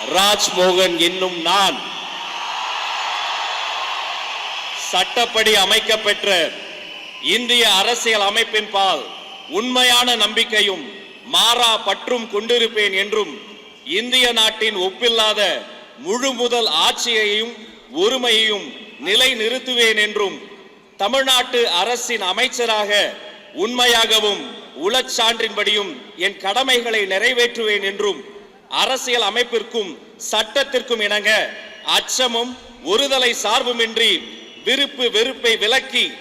ராஜ்மோகன் என்னும் நான் சட்டப்படி அமைக்கப்பெற்ற இந்திய அரசியல் அமைப்பின் பால் உண்மையான நம்பிக்கையும் மாறா பற்றும் கொண்டிருப்பேன் என்றும் இந்திய நாட்டின் ஒப்பில்லாத முழு முதல் ஆட்சியையும் ஒருமையையும் நிலை நிறுத்துவேன் என்றும் தமிழ்நாட்டு அரசின் அமைச்சராக உண்மையாகவும் உளச்சான்றின்படியும் என் கடமைகளை நிறைவேற்றுவேன் என்றும் அரசியல் அமைப்பிற்கும் சட்டத்திற்கும் இணங்க அச்சமும் ஒருதலை சார்புமின்றி விருப்பு வெறுப்பை விலக்கி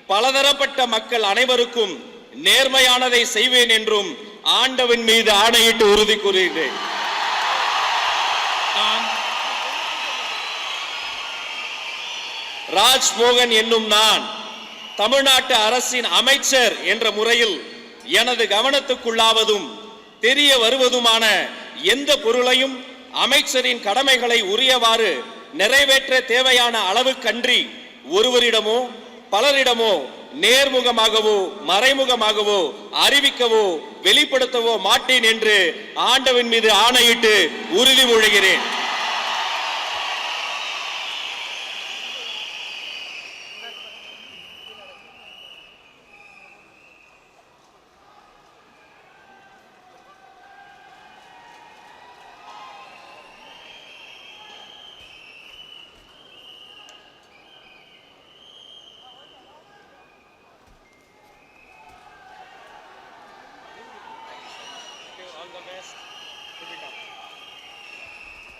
பலதரப்பட்ட மக்கள் அனைவருக்கும் நேர்மையானதை செய்வேன் என்றும் ஆண்டவன் மீது ஆணையிட்டு உறுதி கூறுகிறேன். ராஜ்மோகன் என்னும் நான் தமிழ்நாட்டு அரசின் அமைச்சர் என்ற முறையில் எனது கவனத்துக்குள்ளாவதும் தெரிய வருவதுமான எந்த பொருளையும் அமைச்சரின் கடமைகளை உரியவாறு நிறைவேற்ற தேவையான அளவுக்கன்றி ஒருவரிடமோ பலரிடமோ நேர்முகமாகவோ மறைமுகமாகவோ அறிவிக்கவோ வெளிப்படுத்தவோ மாட்டேன் என்று ஆண்டவன் மீது ஆணையிட்டு உறுதிமொழிகிறேன்.